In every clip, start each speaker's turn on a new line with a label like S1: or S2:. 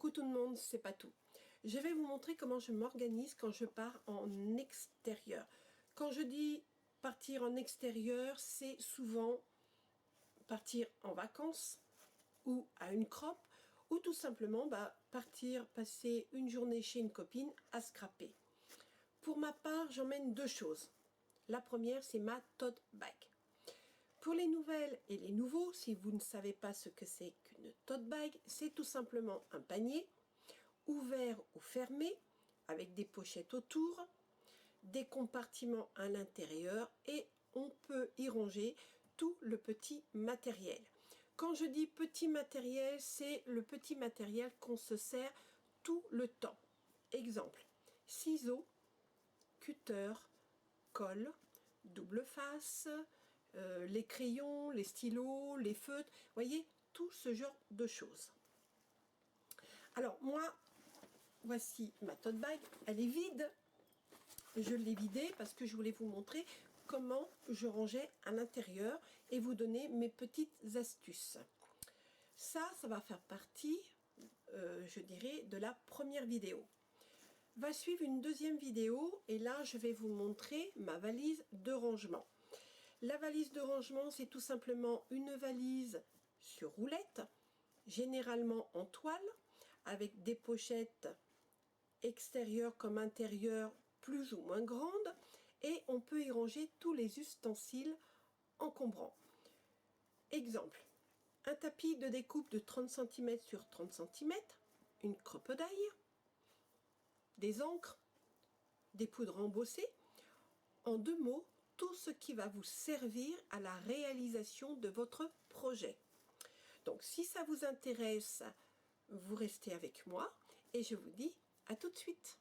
S1: Coucou tout le monde, c'est Patou. Je vais vous montrer comment je m'organise quand je pars en extérieur. Quand je dis partir en extérieur, c'est souvent partir en vacances ou à une crop ou tout simplement partir passer une journée chez une copine à scraper. Pour ma part, j'emmène deux choses. La première, c'est ma tote bag. Pour les nouvelles et les nouveaux, si vous ne savez pas ce que c'est qu'une tote bag, c'est tout simplement un panier ouvert ou fermé avec des pochettes autour, des compartiments à l'intérieur et on peut y ranger tout le petit matériel. Quand je dis petit matériel, c'est le petit matériel qu'on se sert tout le temps. Exemple, ciseaux, cutter, colle, double face, les crayons, les stylos, les feutres, voyez, tout ce genre de choses. Alors moi, voici ma tote bag, elle est vide. Je l'ai vidée parce que je voulais vous montrer comment je rangeais à l'intérieur et vous donner mes petites astuces. Ça va faire partie, je dirais, de la première vidéo. Va suivre une deuxième vidéo et là, je vais vous montrer ma valise de rangement. La valise de rangement, c'est tout simplement une valise sur roulette, généralement en toile, avec des pochettes extérieures comme intérieures plus ou moins grandes, et on peut y ranger tous les ustensiles encombrants. Exemple, un tapis de découpe de 30 cm sur 30 cm, une crocodile, des encres, des poudres embossées, en deux mots, tout ce qui va vous servir à la réalisation de votre projet. Donc si ça vous intéresse, vous restez avec moi et je vous dis à tout de suite.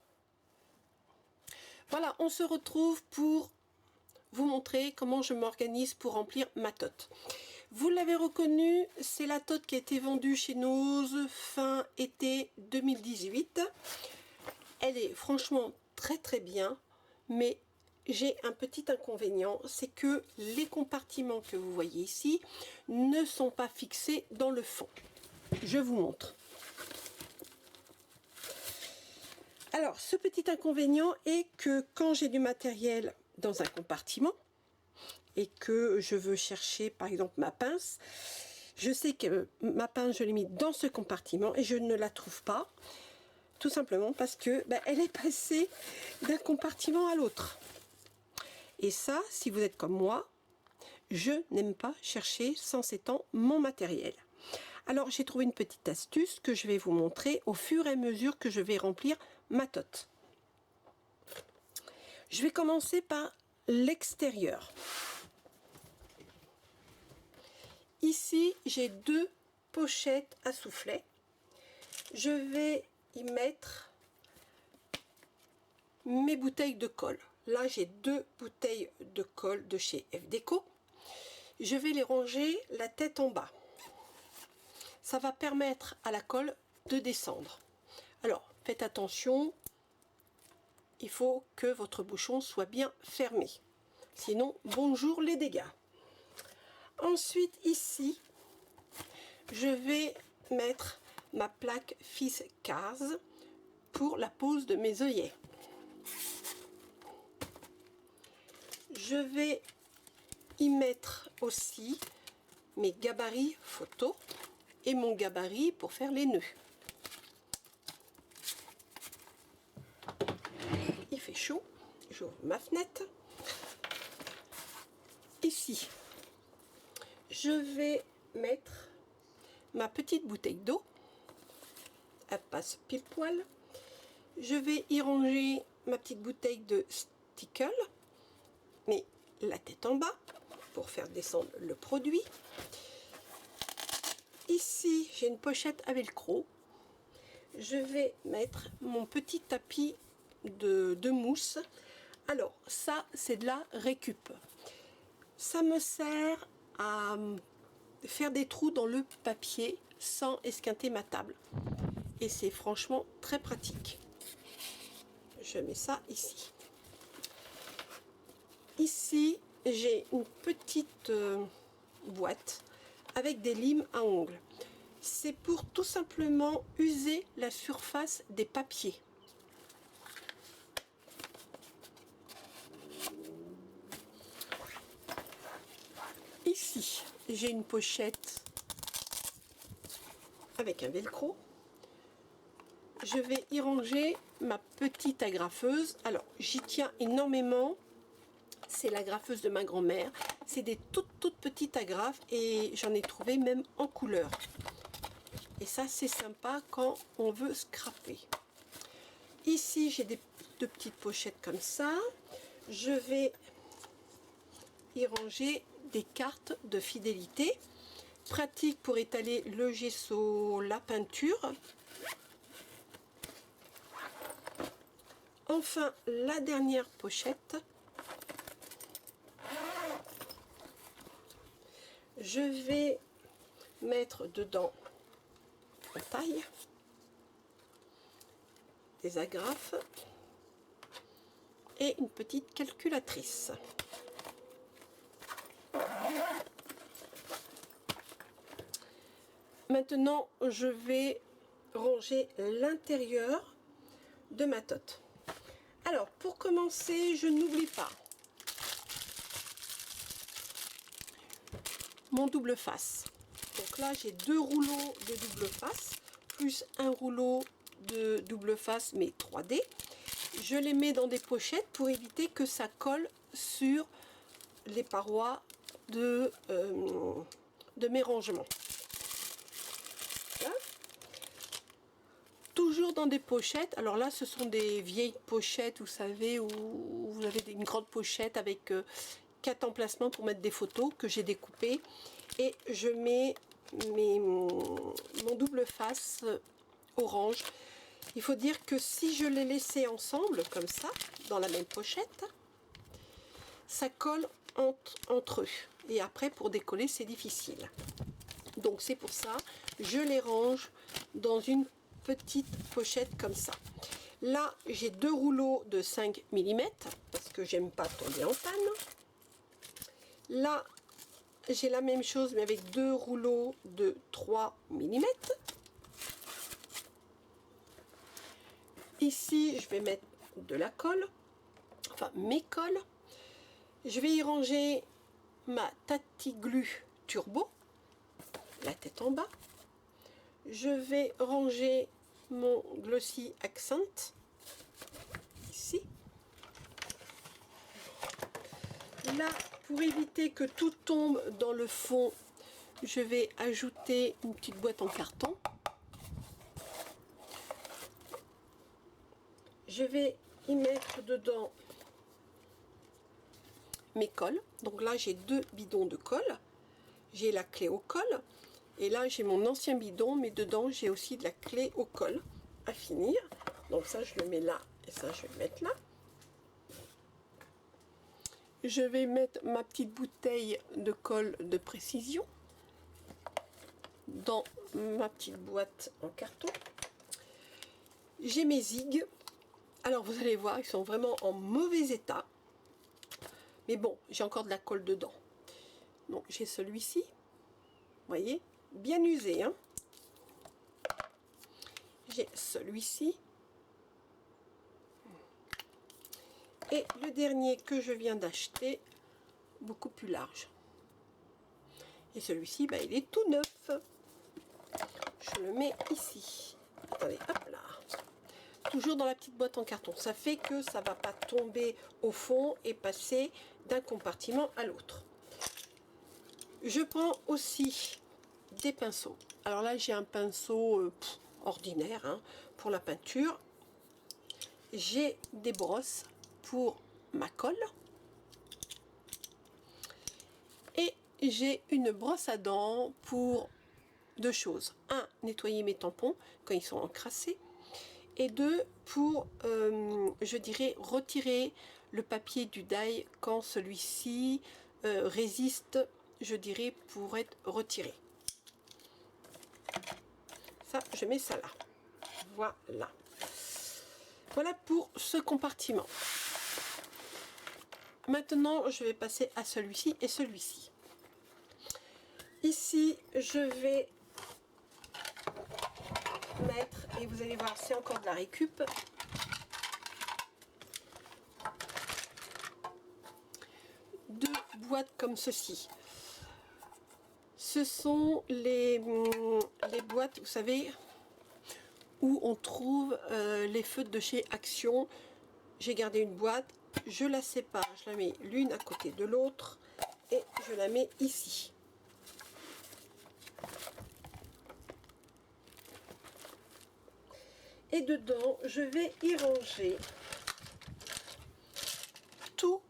S1: Voilà, on se retrouve pour vous montrer comment je m'organise pour remplir ma tote. Vous l'avez reconnu, c'est la tote qui a été vendue chez Nose fin été 2018. Elle est franchement très bien, mais j'ai un petit inconvénient, c'est que les compartiments que vous voyez ici ne sont pas fixés dans le fond. Je vous montre. Alors, ce petit inconvénient est que quand j'ai du matériel dans un compartiment et que je veux chercher par exemple ma pince, je sais que ma pince, je l'ai mise dans ce compartiment et je ne la trouve pas, tout simplement parce que elle est passée d'un compartiment à l'autre. Et ça, si vous êtes comme moi, je n'aime pas chercher sans étant mon matériel. Alors j'ai trouvé une petite astuce que je vais vous montrer au fur et à mesure que je vais remplir ma tote. Je vais commencer par l'extérieur. Ici, j'ai deux pochettes à soufflet. Je vais y mettre mes bouteilles de colle. Là, j'ai deux bouteilles de colle de chez FDeco. Je vais les ranger la tête en bas. Ça va permettre à la colle de descendre. Alors, faites attention, il faut que votre bouchon soit bien fermé. Sinon, bonjour les dégâts. Ensuite, ici, je vais mettre ma plaque Fiskars pour la pose de mes œillets. Je vais y mettre aussi mes gabarits photo et mon gabarit pour faire les nœuds. Il fait chaud, j'ouvre ma fenêtre. Ici, je vais mettre ma petite bouteille d'eau. Elle passe pile poil. Je vais y ranger ma petite bouteille de Stickle, mais la tête en bas pour faire descendre le produit. Ici, j'ai une pochette à velcro. Je vais mettre mon petit tapis de mousse. Alors, ça, c'est de la récup. Ça me sert à faire des trous dans le papier sans esquinter ma table. Et c'est franchement très pratique. Je mets ça ici. Ici, j'ai une petite boîte avec des limes à ongles. c'est pour tout simplement user la surface des papiers. Ici, j'ai une pochette avec un velcro. Je vais y ranger ma petite agrafeuse. Alors, j'y tiens énormément. C'est l'agrafeuse de ma grand-mère. C'est des toutes petites agrafes et j'en ai trouvé même en couleur. Et ça, c'est sympa quand on veut scraper. Ici, j'ai deux petites pochettes comme ça. Je vais y ranger des cartes de fidélité. Pratique pour étaler le gesso, la peinture. Enfin, la dernière pochette. Je vais mettre dedans la taille, des agrafes et une petite calculatrice. Maintenant, je vais ranger l'intérieur de ma tote. Alors, pour commencer, je n'oublie pas mon double face. Donc là, j'ai 2 rouleaux de double face, plus un rouleau de double face, mais 3D. Je les mets dans des pochettes pour éviter que ça colle sur les parois de mes rangements. Voilà. Toujours dans des pochettes. Alors là, ce sont des vieilles pochettes, vous savez, où vous avez une grande pochette avec 4 emplacements pour mettre des photos que j'ai découpées. Et je mets mon double face orange. Il faut dire que si je les laissais ensemble, comme ça, dans la même pochette, ça colle entre eux. Et après, pour décoller, c'est difficile. Donc c'est pour ça, je les range dans une petite pochette comme ça. Là, j'ai 2 rouleaux de 5 mm, parce que j'aime pas tomber en panne. Là, j'ai la même chose, mais avec 2 rouleaux de 3 mm. Ici, je vais mettre de la colle, enfin mes colles. Je vais y ranger ma Tati Glue Turbo, la tête en bas. Je vais ranger mon Glossy Accent, ici. Là, pour éviter que tout tombe dans le fond, je vais ajouter une petite boîte en carton. Je vais y mettre dedans mes colles. Donc là, j'ai 2 bidons de colle. J'ai la clé au colle. Et là, j'ai mon ancien bidon, mais dedans, j'ai aussi de la clé au colle à finir. Donc ça, je le mets là et ça, je vais le mettre là. Je vais mettre ma petite bouteille de colle de précision dans ma petite boîte en carton. J'ai mes zig. Alors vous allez voir, ils sont vraiment en mauvais état. Mais bon, j'ai encore de la colle dedans. Donc j'ai celui-ci. Vous voyez, bien usé. Hein. J'ai celui-ci. Et le dernier que je viens d'acheter, beaucoup plus large. Et celui-ci, bah, il est tout neuf. Je le mets ici. Attendez, hop là. Toujours dans la petite boîte en carton. Ça fait que ça ne va pas tomber au fond et passer d'un compartiment à l'autre. Je prends aussi des pinceaux. Alors là, j'ai un pinceau ordinaire hein, pour la peinture. J'ai des brosses pour ma colle. Et j'ai une brosse à dents pour 2 choses. 1, nettoyer mes tampons quand ils sont encrassés. Et 2, pour, je dirais, retirer le papier du die quand celui-ci résiste, je dirais, pour être retiré. Ça, je mets ça là. Voilà. Voilà pour ce compartiment. Maintenant, je vais passer à celui-ci et celui-ci. Ici, je vais et vous allez voir, c'est encore de la récup. Deux boîtes comme ceci. Ce sont les boîtes, vous savez, où on trouve les feutres de chez Action. J'ai gardé une boîte, je la sépare, je la mets l'une à côté de l'autre et je la mets ici. Et dedans, je vais y ranger tous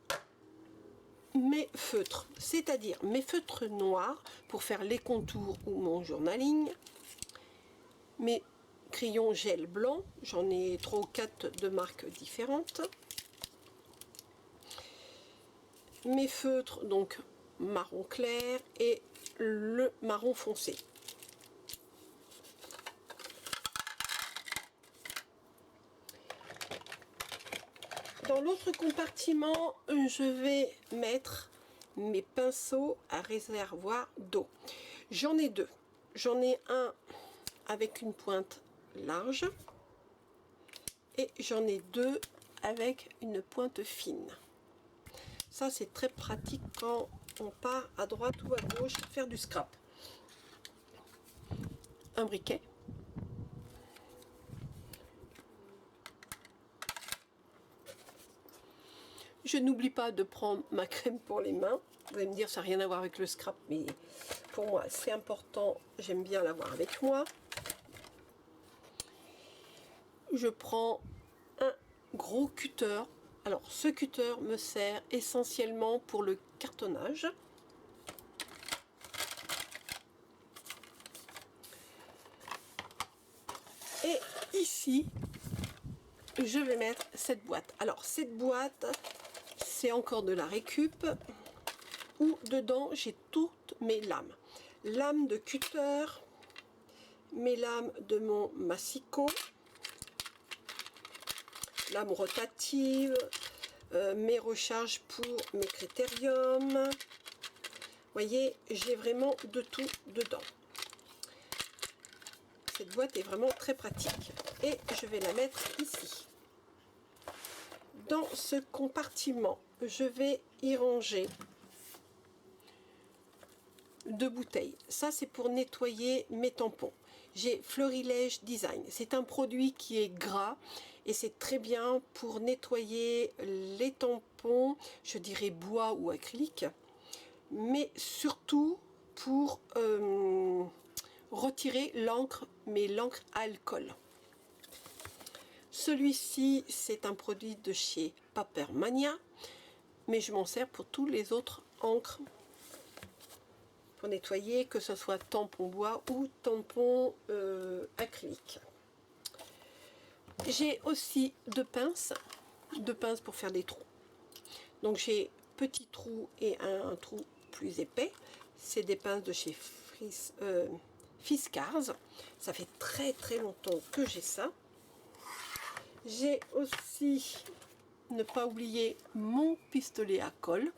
S1: mes feutres, c'est-à-dire mes feutres noirs pour faire les contours ou mon journaling, mes crayons gel blanc, j'en ai 3 ou 4 de marques différentes, mes feutres donc marron clair et le marron foncé. Dans l'autre compartiment, je vais mettre mes pinceaux à réservoir d'eau. J'en ai deux. J'en ai un avec une pointe large et j'en ai deux avec une pointe fine. Ça, c'est très pratique quand on part à droite ou à gauche faire du scrap. Un briquet. Je n'oublie pas de prendre ma crème pour les mains. Vous allez me dire, ça n'a rien à voir avec le scrap, mais pour moi, c'est important. J'aime bien l'avoir avec moi. Je prends un gros cutter. Alors, ce cutter me sert essentiellement pour le cartonnage. Et ici, je vais mettre cette boîte. Alors, cette boîte, c'est encore de la récup, où dedans, j'ai toutes mes lames. Lames de cutter, mes lames de mon massicot, lames rotatives, mes recharges pour mes critériums. Vous voyez, j'ai vraiment de tout dedans. Cette boîte est vraiment très pratique. Et je vais la mettre ici. Dans ce compartiment, je vais y ranger deux bouteilles. Ça, c'est pour nettoyer mes tampons. J'ai Florilège Design. C'est un produit qui est gras et c'est très bien pour nettoyer les tampons, je dirais bois ou acrylique, mais surtout pour retirer l'encre, mais l'encre à alcool. Celui-ci, c'est un produit de chez Papermania, mais je m'en sers pour tous les autres encres pour nettoyer, que ce soit tampon bois ou tampon acrylique. J'ai aussi deux pinces pour faire des trous. Donc j'ai petit trou et un trou plus épais. C'est des pinces de chez Fiskars. Ça fait très très longtemps que j'ai ça. J'ai aussi, ne pas oublier, mon pistolet à colle.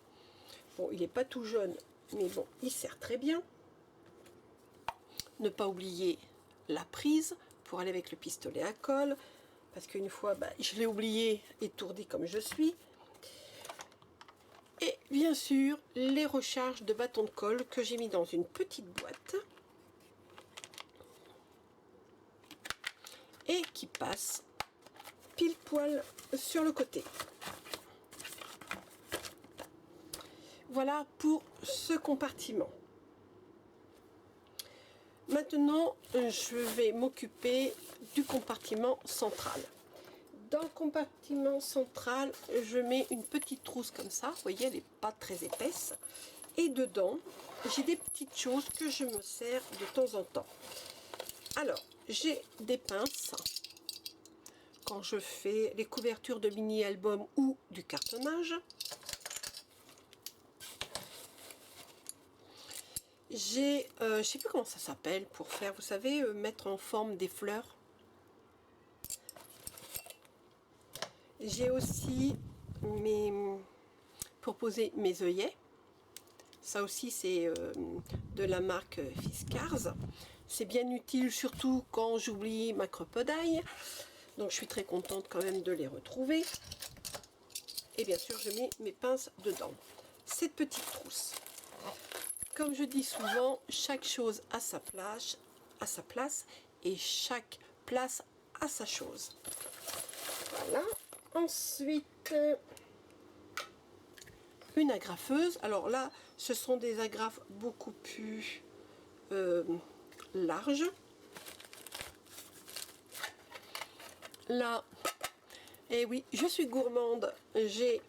S1: Bon, il n'est pas tout jeune, mais bon, il sert très bien. Ne pas oublier la prise pour aller avec le pistolet à colle, parce qu'une fois, je l'ai oublié, étourdi comme je suis. Et bien sûr, les recharges de bâton de colle que j'ai mis dans une petite boîte et qui passent pile poil sur le côté. Voilà pour ce compartiment. Maintenant, je vais m'occuper du compartiment central. Dans le compartiment central, je mets une petite trousse comme ça. Vous voyez, elle n'est pas très épaisse. Et dedans, j'ai des petites choses que je me sers de temps en temps. Alors, j'ai des pinces quand je fais les couvertures de mini-albums ou du cartonnage. J'ai, je sais plus comment ça s'appelle pour faire, vous savez, mettre en forme des fleurs. J'ai aussi pour poser mes œillets. Ça aussi, c'est de la marque Fiskars. C'est bien utile, surtout quand j'oublie ma crocodile. Donc, je suis très contente quand même de les retrouver. Et bien sûr, je mets mes pinces dedans. Cette petite trousse. Comme je dis souvent, chaque chose a sa place et chaque place a sa chose. Voilà. Ensuite, une agrafeuse. Alors là, ce sont des agrafes beaucoup plus larges. Là, et oui, je suis gourmande. J'ai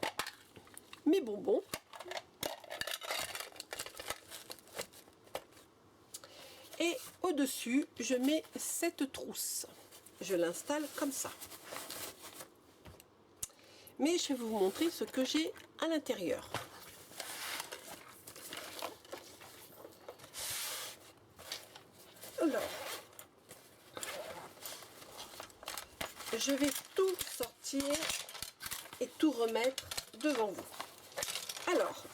S1: mes bonbons. Et au-dessus, je mets cette trousse. Je l'installe comme ça. Mais je vais vous montrer ce que j'ai à l'intérieur. Alors, je vais tout sortir et tout remettre devant vous. Alors,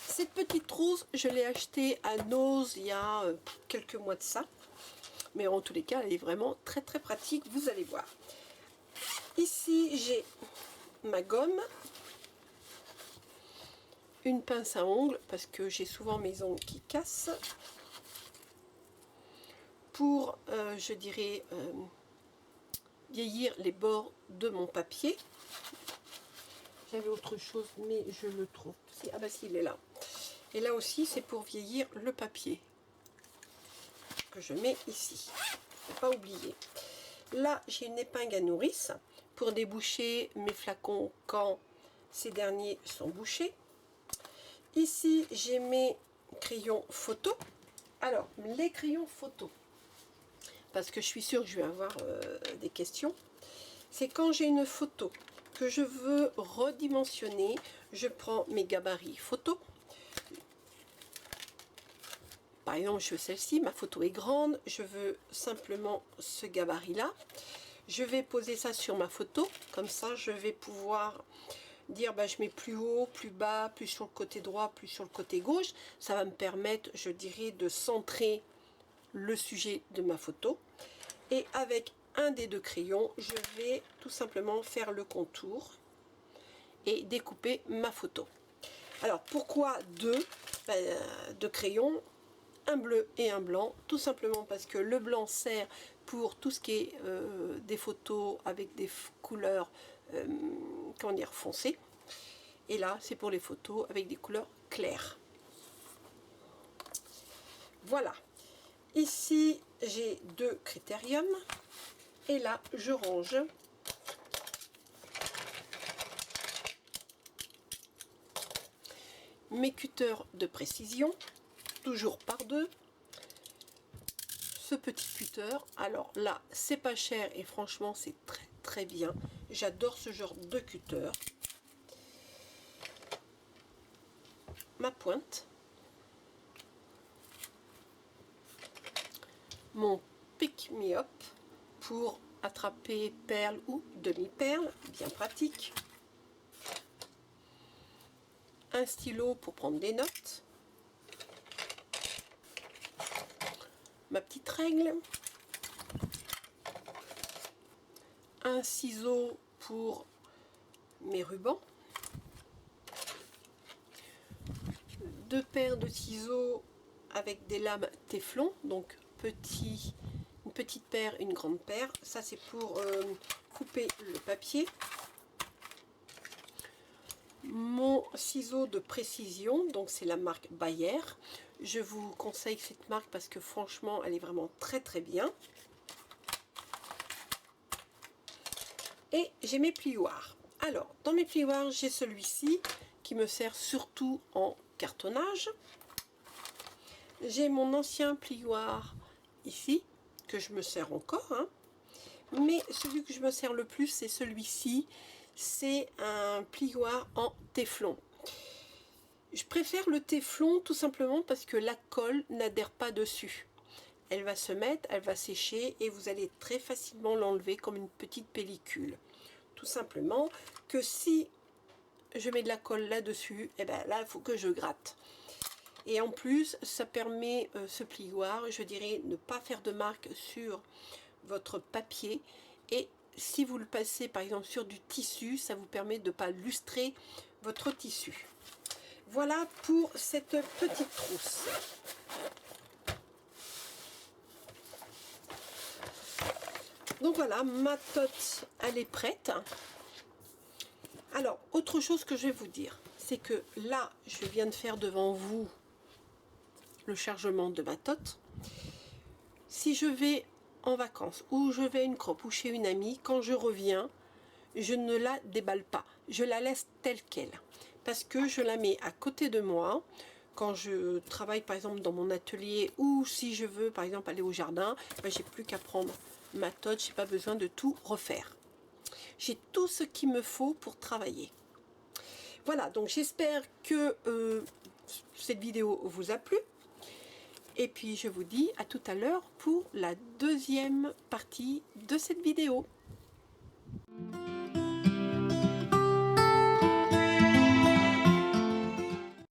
S1: cette petite trousse, je l'ai achetée à Noz il y a quelques mois de ça. Mais en tous les cas, elle est vraiment très très pratique, vous allez voir. Ici, j'ai ma gomme, une pince à ongles, parce que j'ai souvent mes ongles qui cassent, pour, je dirais, vieillir les bords de mon papier. J'avais autre chose, mais je le trouve. Ah bah si, il est là. Et là aussi, c'est pour vieillir le papier, que je mets ici. Faut pas oublier. Là, j'ai une épingle à nourrice pour déboucher mes flacons quand ces derniers sont bouchés. Ici, j'ai mes crayons photo. Alors, les crayons photo, parce que je suis sûre que je vais avoir des questions, c'est quand j'ai une photo que je veux redimensionner, je prends mes gabarits photo. Par exemple, je veux celle-ci, ma photo est grande, je veux simplement ce gabarit-là. Je vais poser ça sur ma photo, comme ça je vais pouvoir dire bah, je mets plus haut, plus bas, plus sur le côté droit, plus sur le côté gauche. Ça va me permettre, je dirais, de centrer le sujet de ma photo. Et avec un des deux crayons, je vais tout simplement faire le contour et découper ma photo. Alors pourquoi deux crayons, un bleu et un blanc? Tout simplement parce que le blanc sert pour tout ce qui est des photos avec des couleurs comment dire, foncées, et là c'est pour les photos avec des couleurs claires. Voilà, ici j'ai deux critériums et là je range mes cutters de précision, toujours par deux. Ce petit cutter, alors là c'est pas cher et franchement c'est très très bien, j'adore ce genre de cutter. Ma pointe, mon pick me up pour attraper perles ou demi-perles, bien pratique, un stylo pour prendre des notes, ma petite règle, un ciseau pour mes rubans, deux paires de ciseaux avec des lames téflon, donc une petite paire, une grande paire. Ça c'est pour couper le papier. Mon ciseau de précision, donc c'est la marque Bayer. Je vous conseille cette marque parce que franchement elle est vraiment très très bien. Et j'ai mes plioirs. Alors dans mes plioirs j'ai celui-ci qui me sert surtout en cartonnage. J'ai mon ancien plioir ici que je me sers encore, hein. Mais celui que je me sers le plus c'est celui-ci. C'est un plioir en téflon. Je préfère le téflon tout simplement parce que la colle n'adhère pas dessus. Elle va se mettre, elle va sécher et vous allez très facilement l'enlever comme une petite pellicule. Tout simplement que si je mets de la colle là-dessus, et ben là il faut que je gratte. Et en plus, ça permet, ce plioir, je dirais, ne pas faire de marque sur votre papier. Et si vous le passez par exemple sur du tissu, ça vous permet de ne pas lustrer votre tissu. Voilà pour cette petite trousse. Donc voilà, ma tote, elle est prête. Alors, autre chose que je vais vous dire, c'est que là, je viens de faire devant vous le chargement de ma tote. Si je vais en vacances, ou je vais à une crop, ou chez une amie, quand je reviens, je ne la déballe pas. Je la laisse telle qu'elle. Parce que je la mets à côté de moi, quand je travaille par exemple dans mon atelier, ou si je veux par exemple aller au jardin, ben, j'ai plus qu'à prendre ma tote, j'ai pas besoin de tout refaire. J'ai tout ce qu'il me faut pour travailler. Voilà, donc j'espère que cette vidéo vous a plu. Et puis je vous dis à tout à l'heure pour la deuxième partie de cette vidéo.